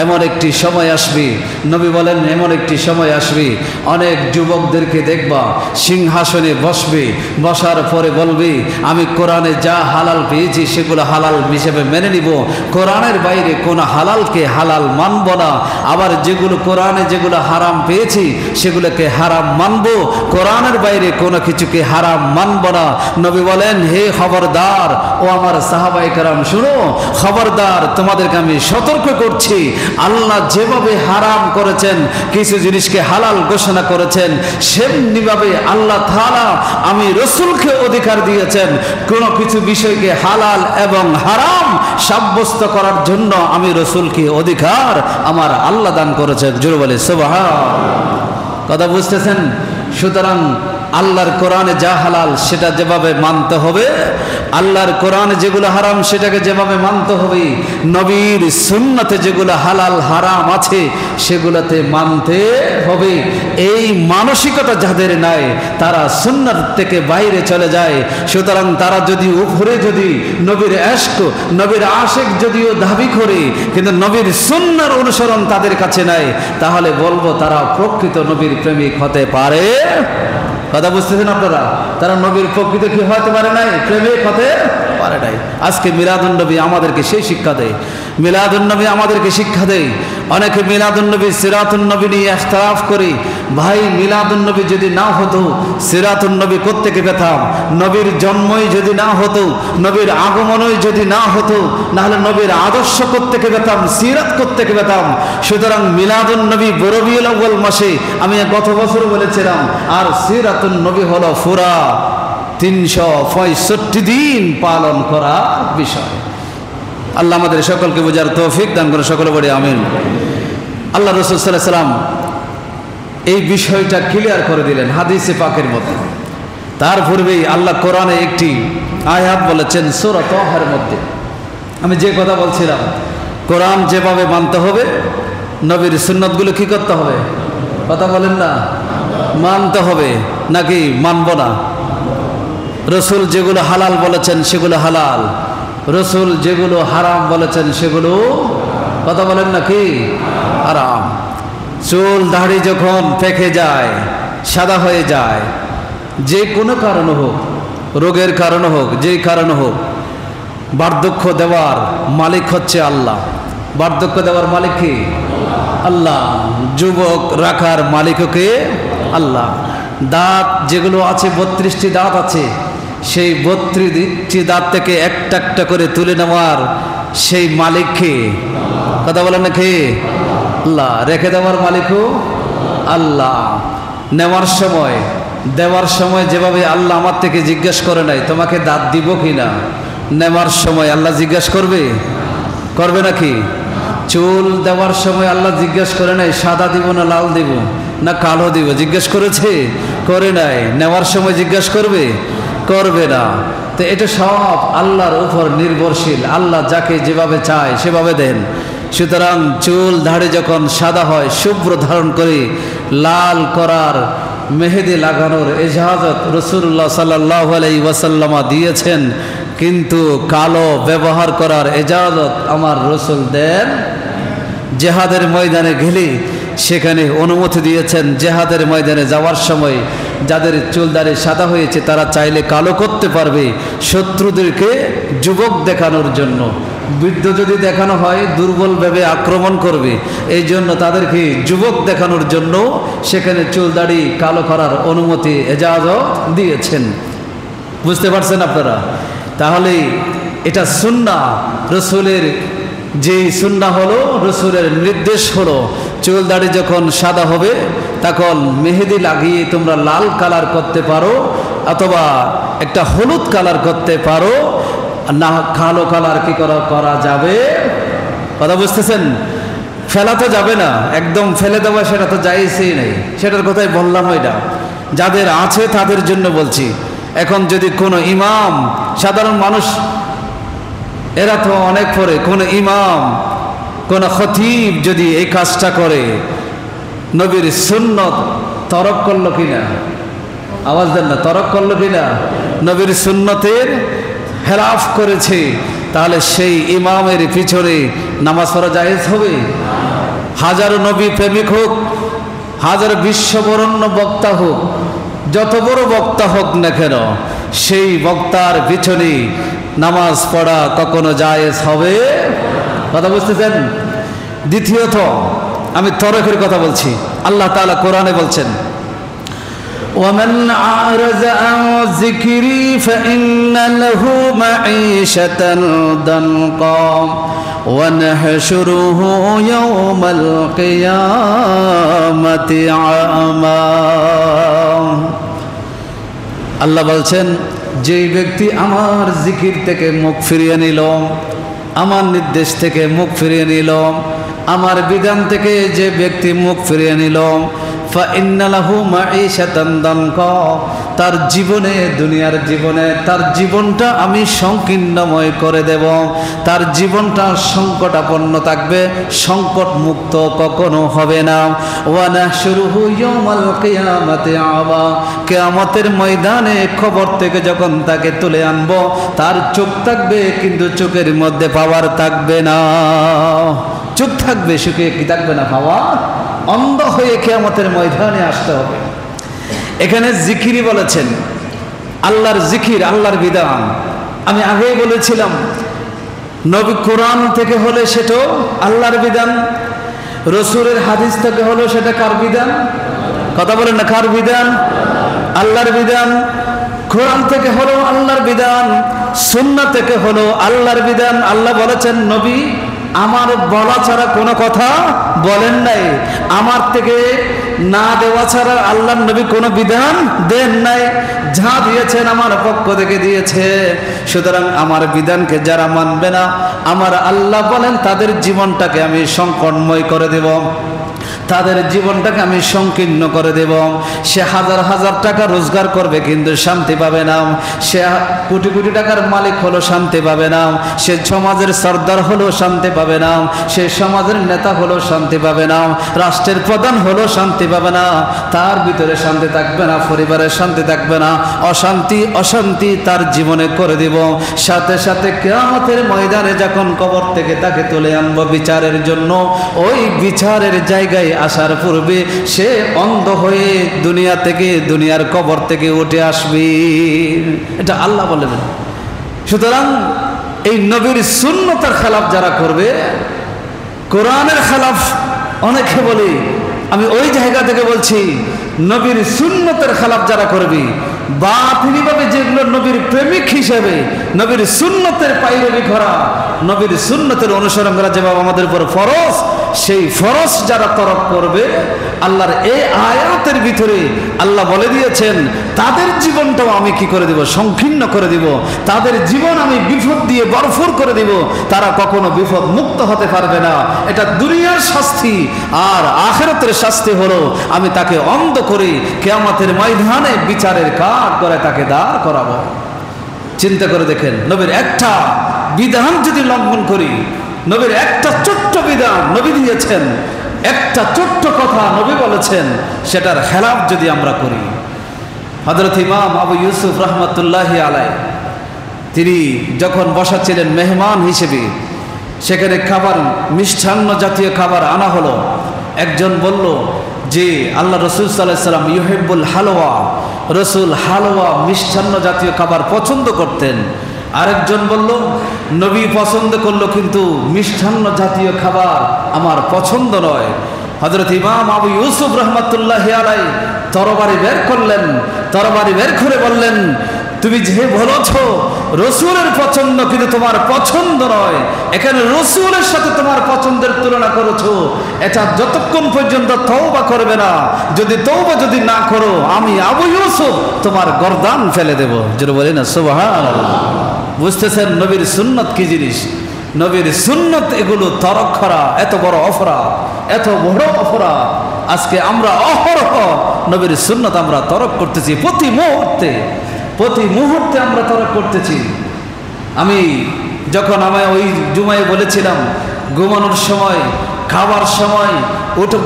এমন একটি সময় আসবে, নবী বলেন এমন একটি সময় আসবে, অনেক যুবকদেরকে দেখবা সিংহাসনে বসবে, বসার পরে বলবে আমি কোরআনে যা হালাল পেয়েছি সেগুলো হালাল হিসেবে মেনে নিব, কোরআনের বাইরে কোনো হালালকে হালাল মানব না। আবার যেগুলো কোরআনে যেগুলো হারাম পেয়েছি সেগুলোকে হারাম মানব, কোরআনের বাইরে কোনো কিছুকে হারাম মানব না। নবী বলেন হে খবরদার ও আমার সাহাবায়ে কেরাম শুনো, খবরদার তোমাদেরকে আমি সতর্ক করছি, আল্লাহ যেভাবে হারাম করেছেন কিছু জিনিসকে হালাল ঘোষণা করেছেন, সেমনিভাবে আল্লাহ তাআলা আমি রাসূলকে অধিকার দিয়েছেন কোনো কিছু বিষয়কে হালাল এবং হারাম সাব্যস্ত করার জন্য। আমি রাসূলকে অধিকার আমার আল্লাহ দান করেছেন। জোরে বলে সুবহানাল্লাহ। কথা বুঝতেছেন? সুতরাং আল্লাহর কোরআনে যা হালাল সেটা যেভাবে মানতে হবে, আল্লাহর কোরআনে যেগুলো হারাম সেটাকে যেভাবে মানতে হবে, নবীর সুন্নতে যেগুলো হালাল হারাম আছে সেগুলোতে মানতে হবে। এই মানসিকতা যাদের নাই তারা সুন্নাত থেকে বাইরে চলে যায়। সুতরাং তারা যদি উপরে যদি নবীর ইশক, নবীর আশিক যদিও দাবি করে কিন্তু নবীর সুন্নাহর অনুসরণ তাদের কাছে নাই, তাহলে বলবো তারা প্রকৃত নবীর প্রেমিক হতে পারে। কথা বুঝতেছেন আপনারা? তারা নবীর প্রকৃত কি হতে পারে নাই, প্রেমিক হতে পারে নাই। আজকে মিলাদুন নবী আমাদেরকে সেই শিক্ষা দেয়, মিলাদুন নবী আমাদেরকে শিক্ষা দেয়। অনেকে মিলাদুন নবী সিরাতুন নবী নিয়ে ইখতিলাফ করে, ভাই মিলাদুন নবী যদি না হতো সিরাতুন নবী কোত্থেকে পেতাম? নবীর জন্মই যদি না হতো, নবীর আগমনই যদি না হতো, নাহলে নবীর আদর্শ কোত্থেকে পেতাম, সিরাত কোত্থেকে পেতাম? সুতরাং মিলাদুন নবী রবিউল আউয়াল মাসে আমি গত বছর বলেছিলাম, আর সিরাতুন নবী হলো পুরা 365 দিন পালন করার বিষয়। আল্লাহ আমাদের সকলকে বোঝার তৌফিক দান করে, সকলে বলি আমিন। আল্লাহ রাসূল সাল্লাল্লাহু আলাইহি ওয়াসাল্লাম এই বিষয়টা ক্লিয়ার করে দিলেন হাদিসে পাকের মধ্যে। তার পূর্বেই আল্লাহ কোরআনে একটি আয়াত বলেছেন সূরা তাহার মধ্যে। আমি যে কথা বলছিলাম, কোরআন যেভাবে মানতে হবে, নবীর সুন্নতগুলো কি করতে হবে? কথা বলেন না, মানতে হবে নাকি মানব না? রাসূল যেগুলো হালাল বলেছেন সেগুলো হালাল, রাসূল যেগুলো হারাম বলেছেন সেগুলো, কথা বলেন নাকি, হারাম। চুল দাড়ি যখন পেকে যায়, সাদা হয়ে যায়, যে কোনো কারণ হোক, রোগের কারণ হোক, যেই কারণ হোক, বার্ধক্য দেওয়ার মালিক হচ্ছে আল্লাহ। বার্ধক্য দেওয়ার মালিক কি? আল্লাহ। যুবক রাখার মালিকও কে? আল্লাহ। দাঁত যেগুলো আছে, 32টি দাঁত আছে, সেই 32টি দাঁত থেকে একটা একটা করে তুলে নেওয়ার সেই মালিক কে? কথা বলেন না কে? আল্লাহ। রেখে দেওয়ার মালিকও আল্লাহ। নেওয়ার সময়, দেওয়ার সময় যেভাবে আল্লাহ আমার থেকে জিজ্ঞেস করে নাই তোমাকে দাঁত দিব কিনা, নেওয়ার সময় আল্লাহ জিজ্ঞেস করবে? করবে নাকি? চুল দেওয়ার সময় আল্লাহ জিজ্ঞেস করে নাই সাদা দিব না লাল দিব না কালো দিব, জিজ্ঞেস করেছে? করে নাই। নেওয়ার সময় জিজ্ঞেস করবে? করবে না। তো এটা সব আল্লাহর উপর নির্ভরশীল, আল্লাহ যাকে যেভাবে চায় সেভাবে দেন। সুতরাং চুল দাড়ি যখন সাদা হয়, শুভ্র ধারণ করে লাল করার, মেহেদি লাগানোর ইজাজত রাসূলুল্লাহ সাল্লাল্লাহু আলাইহি ওয়াসাল্লাম দিয়েছেন, কিন্তু কালো ব্যবহার করার ইজাজত আমার রাসূল দেন। জিহাদের ময়দানে গেলে সেখানে অনুমতি দিয়েছেন, জিহাদের ময়দানে যাওয়ার সময় যাদের চুল দাড়ি সাদা হয়েছে তারা চাইলে কালো করতে পারবে শত্রুদেরকে যুবক দেখানোর জন্য। বৃদ্ধ যদি দেখানো হয় দুর্বল ভেবে আক্রমণ করবে, এই জন্য তাদেরকে যুবক দেখানোর জন্য সেখানে চুল দাড়ি কালো করার অনুমতি এজাজত দিয়েছেন। বুঝতে পারছেন আপনারা? তাহলে এটা সুন্নাহ, রসুলের যে সুন্নাহ হলো, রসুলের নির্দেশ হলো চুল দাড়ি যখন সাদা হবে তখন মেহেদি লাগিয়ে তোমরা লাল কালার করতে পারো অথবা একটা হলুদ কালার করতে পারো, না কালো কালার কি করা যাবে? কথা বুঝতেছেন? ফেলা তো যাবে না, একদম ফেলে দেওয়া সেটা তো যাইছেই নেই, সেটার কথাই বললাম। এটা যাদের আছে তাদের জন্য বলছি। এখন যদি কোনো ইমাম, সাধারণ মানুষ এরা তো অনেক পরে, কোনো ইমাম কোন খতিব যদি এই কাজটা করে নবীর সুন্নত তরক করলো কিনা? আওয়াজ দেন না, তরক করলো কিনা? নবীর সুন্নতের খেলাফ করেছে, তাহলে সেই ইমামের পিছনে নামাজ পড়া জায়েজ হবে? হাজারো নবী প্রেমিক হোক, হাজার বিশ্ববরণ্য বক্তা হোক, যত বড় বক্তা হোক না কেন, সেই বক্তার পিছনে নামাজ পড়া কখনো জায়েজ হবে? কথা বুঝতেছেন? দ্বিতীয়ত আমি তরকের কথা বলছি। আল্লাহ তাআলা কোরআনে বলছেন, وَمَنْ أَعْرَضَ عَنْ ذِكْرِي فَإِنَّ لَهُ مَعِيشَةً ضَنْكًا وَنَحْشُرُهُ يَوْمَ الْقِيَامَةِ أَعْمَى। আল্লাহ বলছেন, যেই ব্যক্তি আমার জিকির থেকে মুখ ফিরিয়ে নিল, আমার নির্দেশ থেকে মুখ ফিরিয়ে নিল, আমার বিধান থেকে যে ব্যক্তি মুখ ফিরিয়ে নিল, ফাইন্না লাহু মাঈশাতান দানকা, তার জীবনে, দুনিয়ার জীবনে তার জীবনটা আমি সংকীর্ণময় করে দেব, তার জীবনটা সংকটাপন্ন থাকবে, সংকট মুক্ত কখনো হবে না। ওয়া নাহশুরুহু ইয়াওমাল কিয়ামাতি আমা, কিয়ামতের ময়দানে খবর থেকে যখন তাকে তুলে আনবো, তার চোখ থাকবে কিন্তু চোখের মধ্যে পাওয়ার থাকবে না। চোখ থাকবে, সুখে কি থাকবে না? পাওয়ার। অন্ধ হয়ে কিয়ামতের ময়দানে আসতে হবে। এখানে জিকিরি বলেছেন, আল্লাহর জিকির, আল্লাহর বিধান। আমি আগেই বলেছিলাম, নবী কোরআন থেকে হলে সেটাও আল্লাহর বিধান, রসুলের হাদিস থেকে হলো সেটা কার বিধান? কথা বলেন না, কার বিধান? আল্লাহর বিধান। কোরআন থেকে হলো আল্লাহর বিধান, সুন্নাহ থেকে হলো আল্লাহর বিধান। আল্লাহ বলেছেন, নবী আমার বলা ছাড়া কোনো কথা বলেন নাই, আমার থেকে না দেওয়া ছাড়া আল্লাহর নবী কোনো বিধান দেন নাই, যা দিয়েছেন আমার পক্ষ থেকে দিয়েছে। সুতরাং আমার বিধানকে যারা মানবে না, আমার আল্লাহ বলেন তাদের জীবনটাকে আমি সংকটময় করে দেব, তাদের জীবনটাকে আমি সংকীর্ণ করে দেব। সে হাজার হাজার টাকা রোজগার করবে কিন্তু শান্তি পাবে না, সে কোটি কোটি টাকার মালিক হলো শান্তি পাবে না, সে সমাজের সর্দার হলো শান্তি পাবে না, সে সমাজের নেতা হলো শান্তি পাবে না, রাষ্ট্রের প্রধান হলো শান্তি পাবে না, তার ভিতরে শান্তি থাকবে না, পরিবারের শান্তি থাকবে না, অশান্তি অশান্তি তার জীবনে করে দেব। সাথে সাথে কিয়ামতের ময়দানে যখন কবর থেকে তাকে তুলে আনবো বিচারের জন্য, ওই বিচারের জায়গায় আসার পূর্বে সে অন্ধ হয়ে দুনিয়া থেকে, দুনিয়ার কবর থেকে উঠে আসবে। এটা আল্লাহ বলেন। সুতরাং এই নবীর সুন্নতের খেলাফ যারা করবে, কোরআনের খেলাফ, অনেকে বলি, আমি ওই জায়গা থেকে বলছি, নবীর সুন্নতের খেলাফ যারা করবে, বাতিনিভাবে যেগুলো নবীর প্রেমিক হিসেবে নবীর সুন্নতের পাইরবি করা, নবীর সুন্নতের অনুসরণ করা যেভাবে আমাদের উপর ফরজ, সেই ফরজ যারা তরক করবে, আল্লাহর এই আয়াতের ভিতরে আল্লাহ বলে দিয়েছেন তাদের জীবনটাও আমি কি করে দিব? সংকীর্ণ করে দিব। তাদের জীবন আমি বিপদ দিয়ে ভরপুর করে দিব, তারা কখনো বিপদ মুক্ত হতে পারবে না। এটা দুনিয়ার শাস্তি, আর আখিরাতের শাস্তি হলো আমি তাকে অন্ধ করে কিয়ামতের ময়দানে বিচারের কাঠ করে তাকে দাঁড় করাবো। চিন্তা করে দেখেন, নবীর একটা বিধান যদি লঙ্ঘন করি, নবীর একটা ছোট্ট বিধান নবী দিয়েছেন, একটা ছোট্ট কথা নবী বলেছেন, সেটার খেলাফ যদি আমরা করি। হযরত ইমাম আবু ইউসুফ রাহমাতুল্লাহি আলাইহি তিনি যখন বসাচ্ছিলেন মেহমান হিসেবে, সেখানে খাবার, মিষ্টান্ন জাতীয় খাবার আনা হলো। একজন বলল যে আল্লাহ রাসূল সাল্লাল্লাহু আলাইহি ওয়াসাল্লাম ইউহিব্বুল হালওয়া, রসুল হালুয়া মিষ্টান্ন জাতীয় খাবার পছন্দ করতেন। আরেকজন বলল নবী পছন্দ করলো কিন্তু মিষ্টান্ন জাতীয় খাবার আমার পছন্দ নয়। হযরত ইমাম আবু ইউসুফ রহমাতুল্লাহি আলাইহি তরবারি বের করলেন, তরবারি বের করে বললেন, তুমি যে বলেছো রসুলের পছন্দ কিন্তু তোমার পছন্দ নয়, এখানে রসুলের সাথে তোমার পছন্দের তুলনা করেছো, এটা যতক্ষণ পর্যন্ত তওবা করবে না, যদি তওবা যদি না করো আমি আবু ইউসুফ তোমার গর্দান ফেলে দেব। যেটা বলি না সুবহানাল্লাহ। বুঝতেছেন নবীর সুন্নত কি জিনিস? নবীর সুন্নত এগুলো তরক করা এত বড় অপরাধ, এত বড় অপরাধ। আজকে আমরা অহরহ নবীর সুন্নত আমরা তরক করতেছি, প্রতি মুহূর্তে আমরা তরক করতেছি। আমি যখন আমায় ওই জুমায় বলেছিলাম ঘুমানোর সময়, খাবার সময়,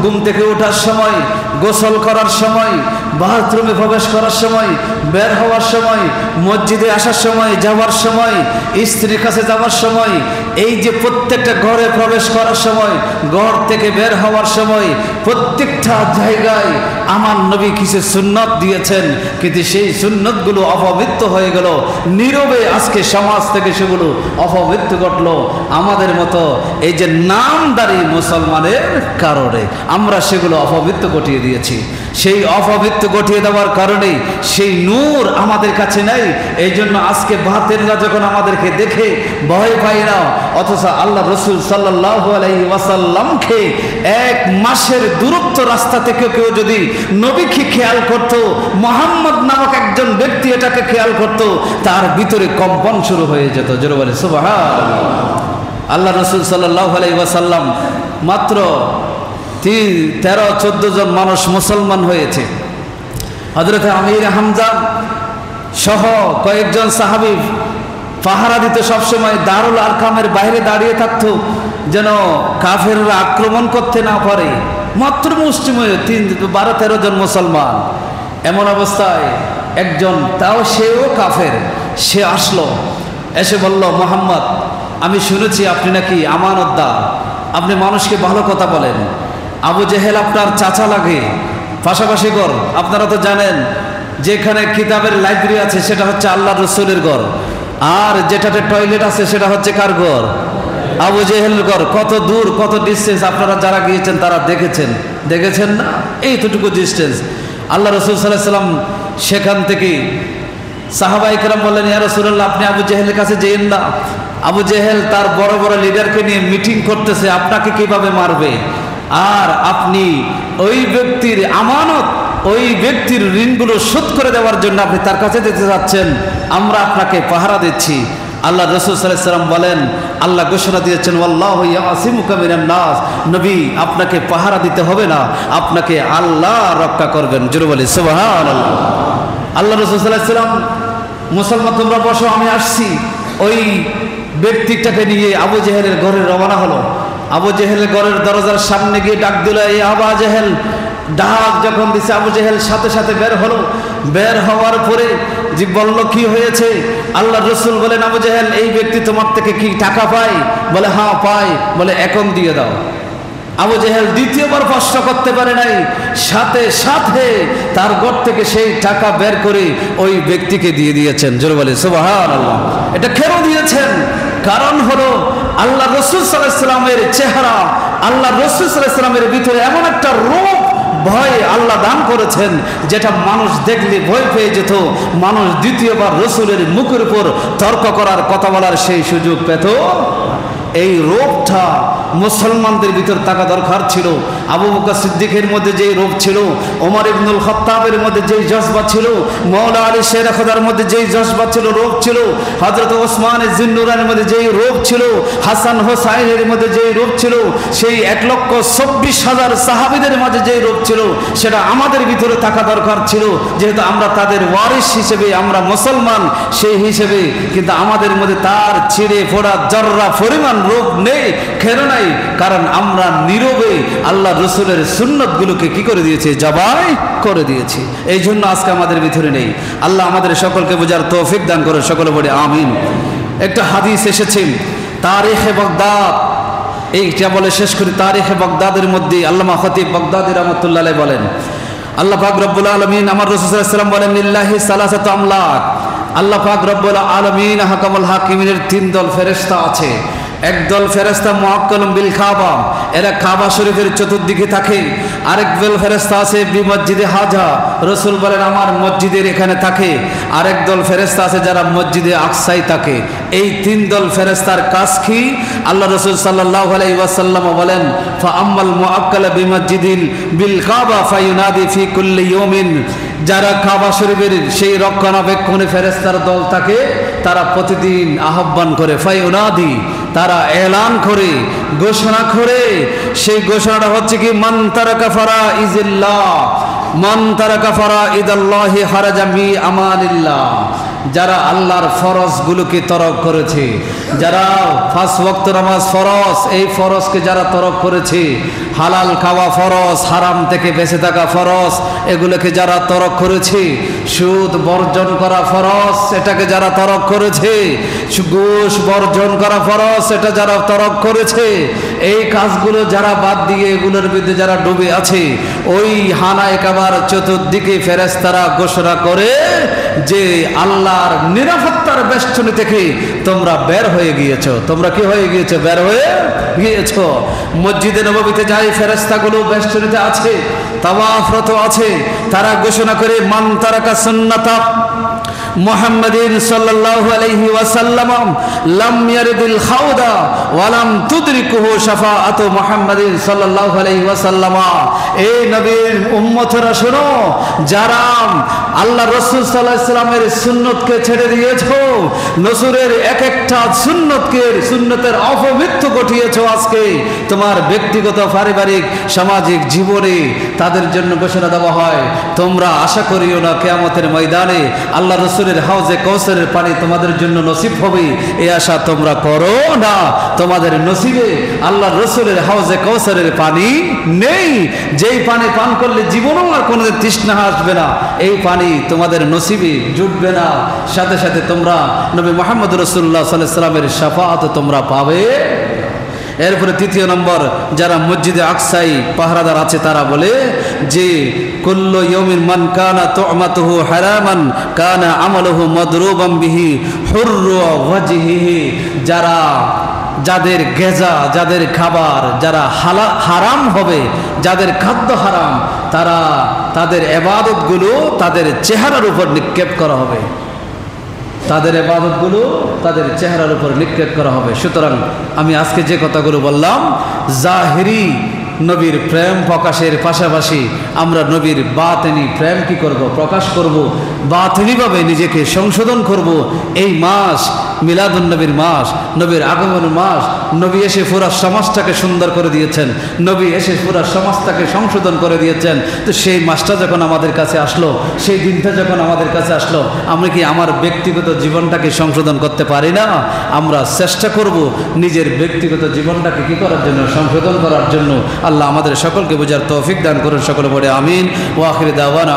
ঘুম থেকে ওঠার সময়, গোসল করার সময়, বাথরুমে প্রবেশ করার সময়, বের হওয়ার সময়, মসজিদে আসার সময়, যাওয়ার সময়, স্ত্রীর কাছে যাওয়ার সময়, এই যে প্রত্যেকটা ঘরে প্রবেশ করার সময়, ঘর থেকে বের হওয়ার সময়, প্রত্যেকটা জায়গায় আমার নবী কিছু সুন্নত দিয়েছেন, কিন্তু সেই সুন্নতগুলো অপবিত্র হয়ে গেল। নীরবে আজকে সমাজ থেকে সেগুলো অপবিত্র ঘটলো আমাদের মতো এই যে নামদারি মুসলমানের কারণে আমরা সেগুলো অপবিত্র ঘটিয়ে দিয়েছি। সেই অপবিত্র ঘটিয়ে দেওয়ার কারণে সেই নূর আমাদের কাছে নেই। এই জন্য আজকে বাতিলরা যখন আমাদেরকে দেখে ভয় পায় না, অথচ আল্লাহ রসুল সাল্লাল্লাহু আলাইহি ওয়াসাল্লামকে 1 মাসের দূরত্ব রাস্তা থেকে কেউ যদি নবীকে খেয়াল করত, মুহাম্মদ নামক একজন ব্যক্তি এটাকে খেয়াল করত, তার ভিতরে কম্পন শুরু হয়ে যেত। জোরে বলে সুবহানাল্লাহ। আল্লাহ রসুল সাল্লাল্লাহু আলাইহি ওয়াসাল্লাম মাত্র 13-14 জন মানুষ মুসলমান হয়েছে। হযরত আমির হামজা সহ কয়েকজন সাহাবী পাহারা দিতে সবসময় দারুল আরকামের বাইরে দাঁড়িয়ে থাকতো যেন কাফেররা আক্রমণ করতে না পারে। মাত্র মুসলিম হয়ে 12-13 জন মুসলমান। এমন অবস্থায় একজন, তাও সেও কাফের, সে আসলো, এসে বলল, মুহাম্মদ আমি শুনেছি আপনি নাকি আমানতদার, আপনি মানুষকে ভালো কথা বলেন। আবু জেহেল আপনার চাচা লাগে, পাশাপাশি ঘর। আপনারা তো জানেন যেখানে কিতাবের লাইব্রেরি আছে সেটা হচ্ছে আল্লাহ রসুলের ঘর, আর যেটাতে টয়লেট আছে সেটা হচ্ছে কার ঘর? আবু জেহেলের ঘর। কত দূর, কত ডিস্টেন্স, আপনারা যারা গিয়েছেন তারা দেখেছেন না? এইটুকু ডিস্টেন্স। আল্লাহ রসুল সাল্লাল্লাহু আলাইহি ওয়াসাল্লাম সেখান থেকে সাহাবায়ে কেরাম বললেন, ইয়া রাসূলুল্লাহ আপনি আবু জেহেলের কাছে যেয়েন না, আবু জেহেল তার বড় বড় লিডারকে নিয়ে মিটিং করতেছে, আপনাকে কিভাবে মারবে, আর আপনি ওই ব্যক্তির আমানত, ওই ব্যক্তির ঋণগুলো শোধ করে দেওয়ার জন্য আপনি তার কাছে যেতে যাচ্ছেন, আমরা আপনাকে পাহারা দিচ্ছি। আল্লাহ রাসূল সাল্লাল্লাহু আলাইহি ওয়াসাল্লাম বলেন, আল্লাহ ঘোষণা দিয়েছেন, ওয়াল্লাহু ইয়াসিমুকা মিনান নাস, নবী আপনাকে পাহারা দিতে হবে না, আপনাকে আল্লাহ রক্ষা করবেন। জোরে বলি সুবহানাল্লাহ। আল্লাহ রাসূল সাল্লাল্লাহু আলাইহি ওয়াসাল্লাম, মুসলমান তোমরা বসো, আমি আসছি। ওই ব্যক্তিটাকে নিয়ে আবু জেহেলের ঘরে রওনা হলো। আবু জেহেলের ঘরের দরজার সামনে গিয়ে ডাক দিল, এই আবু জেহেল। ডাক যখন দিছে আবু জেহেল সাথে সাথে বের হলো। বের হওয়ার পরে যে বলল, কি হয়েছে? আল্লাহ রসুল বলেন, আবু জেহেল এই ব্যক্তি তোমার থেকে কি টাকা পায়? বলে হ্যাঁ পায়। বলে এখন দিয়ে দাও। আবু জেহেল দ্বিতীয়বার প্রশ্ন করতে পারে নাই, সাথে সাথে তার ঘর থেকে সেই টাকা বের করে ওই ব্যক্তিকে দিয়ে দিয়েছেন। জোরে বলে সুবহানাল্লাহ। এটা কেন দিয়েছেন? কারণ হলো আল্লাহ রসুল সাল্লাল্লাহু আলাইহি ওয়াসাল্লামের চেহারা, আল্লাহ রসুল সাল্লাল্লাহু আলাইহি ওয়াসাল্লামের ভিতরে এমন একটা রূপ, ভয় আল্লাহ দান করেছেন, যেটা মানুষ দেখলে ভয় পেয়ে যেত। মানুষ দ্বিতীয়বার রসুলের মুখের উপর তর্ক করার, কথা বলার সেই সুযোগ পেত। এই রূপটা মুসলমানদের ভিতর থাকা দরকার ছিল। আবু বকর সিদ্দিকের মধ্যে যেই রূপ ছিল, ওমর ইবনুল খাত্তাবের মধ্যে যেই জজবা ছিল, মাওলা আলী শের খোদার মধ্যে যেই জজবা ছিল, রূপ ছিল, হযরত ওসমান জিন্নুরানের মধ্যে যেই রূপ ছিল, হাসান হোসাইনের মধ্যে যেই রূপ ছিল, সেই 1,24,000 সাহাবীদের মাঝে যেই রূপ ছিল, সেটা আমাদের ভিতরে থাকা দরকার ছিল। যেহেতু আমরা তাদের ওয়ারিস হিসেবে, আমরা মুসলমান সেই হিসেবে, কিন্তু আমাদের মধ্যে তার ছিঁড়ে ফোড়া জর্রা পরিমাণ রূপ নেই। কেন নাই? কারণ আমরা নীরবে আল্লাহ রসুলের সুন্নতগুলোকে কি করে দিয়েছি? জবাই করে দিয়েছি। এই জন্য আজকে আমাদের ভিতরে নেই। আল্লাহ আমাদের সকলকে বোঝার তৌফিক দান করে, সকলে বলে আমিন। একটা হাদিস এসেছে তারিখে বাগদাদ, এইটা বলে শেষ করি। তারিখে বাগদাদের মধ্যে আল্লামা খতিব বাগদাদি রাহমাতুল্লাহ আলাইহি বলেন, আল্লাহ পাক রব্বুল আলামিন আমার রাসূল সাল্লাল্লাহু আলাইহি ওয়াসাল্লাম বলেন লিল্লাহি সালাসাতু আমলাক, আল্লাহ পাক রব্বুল আলামিন হাকামুল হাকিমিনের 3 দল ফেরেশতা আছে। একদল ফেরেশতা মুআক্কালুম বিল কাবা, এরা কাবা শরীফের চতুর্দিকে থাকে। আরেক দল ফেরেশতা আছে বি মসজিদে হাজা, রাসূল বলেন আমার মসজিদের এখানে থাকে। আরেক দল ফেরেশতা আছে যারা মসজিদে আকসায় থাকে। এই 3 দল ফেরেশতার কাজ কি? আল্লাহ রাসূল সাল্লাল্লাহু আলাইহি ওয়াসাল্লাম বলেন ফা আম্মাল মুআক্কালা বি মসজিদিল বিল কাবা ফায়ুনাদি ফি কুল্লি ইয়াউমিন, যারা কাবা শরীফের সেই রক্ষণাবেক্ষণে ফেরেশতার দল থাকে তারা প্রতিদিন আহ্বান করে, ফায়ুনাদি তারা এলান করে, ঘোষণা করে। সেই ঘোষণাটা হচ্ছে কি মান তারাকা ফারাইজিল্লাহ, মান তারাকা ফারাইদাল্লাহি খারাজা মি আমানিল্লাহ, যারা আল্লাহর ফরজগুলোকে তরক করেছে, যারা 5 ওয়াক্ত নামাজ ফরজ, এই ফরজকে যারা তরক করেছে, হালাল খাওয়া ফরজ, হারাম থেকে বেঁচে থাকা ফরজ, এগুলোকে যারা তরক করেছে, সুদ বর্জন করা ফরজ, এটাকে যারা তরক করেছে, ঘুষ বর্জন করা ফরজ, এটা যারা তরক করেছে, এই কাজগুলো যারা বাদ দিয়ে এগুলোর বিরুদ্ধে যারা ডুবে আছে, ওই হানায় কাবার চতুর্দিকে ফেরেশতারা ঘোষণা করে যে আল্লাহর নিরাপত্তার বেষ্টনী থেকে তোমরা বের হয়ে গিয়েছো। তোমরা কি হয়ে গিয়েছো? বের হয়ে গিয়েছো। মসজিদে নববীতে যাই ফেরেশতাগুলো বেষ্টনীতে আছে, তাওয়াফরত আছে, তারা ঘোষণা করে মান তারাকা সুন্নাতা মুহাম্মাদিন সাল্লাল্লাহু আলাইহি ওয়াসাল্লাম লাম ইয়ারিদিল খাউদা ওয়া লাম তুদরিকুহু শাফাআতু মুহাম্মাদিন সাল্লাল্লাহু আলাইহি ওয়াসাল্লাম। এই নবীর উম্মতরা শোনো, যারা আল্লাহ রাসূল সাল্লাল্লাহু আলাইহি ওয়াসাল্লামের সুন্নতকে ছেড়ে দিয়েছো, নসুরের এক একটা সুন্নতের অপমৃত্যু ঘটিয়েছো, আজকে তোমার ব্যক্তিগত পারিবারিক সামাজিক জীবনে তাদের জন্য ঘোষণা দেওয়া হয় তোমরা আশা করিও না কিয়ামতের ময়দানে আল্লাহ রাসূলের হাউজে কাউসারের পানি তোমাদের জন্য নসিব হবে, এই আশা তোমরা করো না। তোমাদের নসিবে আল্লাহ রাসূলের হাউজে কাউসারের পানি নেই, যেই পানি পান করলে জীবনেও আর কোনো তৃষ্ণা আসবে না, এই পানি তোমাদের নসিবে জুটবে না। সাথে সাথে তোমরা নবী মুহাম্মদ রাসূলুল্লাহ সাল্লাল্লাহু আলাইহি ওয়াসাল্লামের শাফাআত তোমরা পাবে। এরপরে 3 নম্বর, যারা মসজিদে আকসাই পাহারাদার আছে তারা বলে যে কুল্লু ইয়াউমিন মান কানা তু'মাতুহু হারামান কানা আমালুহু মাদরুবান বিহি হুররু ওয়াজহিহি, যাদের গেজা, যাদের খাবার যারা হারাম হবে, যাদের খাদ্য হারাম, তাদের ইবাদতগুলো তাদের চেহারার উপর নিক্ষেপ করা হবে, তাদের ইবাদতগুলো তাদের চেহারার উপর নিক্ষেপ করা হবে। সুতরাং আমি আজকে যে কথাগুলো বললাম, জাহিরি নবীর প্রেম প্রকাশের পাশাপাশি আমরা নবীর বাতিনি প্রেম কি করব? প্রকাশ করব, বাতিনিভাবে নিজেকে সংশোধন করব। এই মাস মিলাদুন নবীর মাস, নবীর আগমনের মাস। নবী এসে পুরা সমাজটাকে সুন্দর করে দিয়েছেন, নবী এসে পুরা সমাজটাকে সংশোধন করে দিয়েছেন। তো সেই মাসটা যখন আমাদের কাছে আসলো, সেই দিনটা যখন আমাদের কাছে আসলো, আমরা কি আমার ব্যক্তিগত জীবনটাকে সংশোধন করতে পারি না? আমরা চেষ্টা করব নিজের ব্যক্তিগত জীবনটাকে কি করার জন্য? সংশোধন করার জন্য। আল্লাহ আমাদের সকলকে বোঝার তৌফিক দান করুন। সকলে বলে আমিন। ওয়া আখির দাওয়ানা।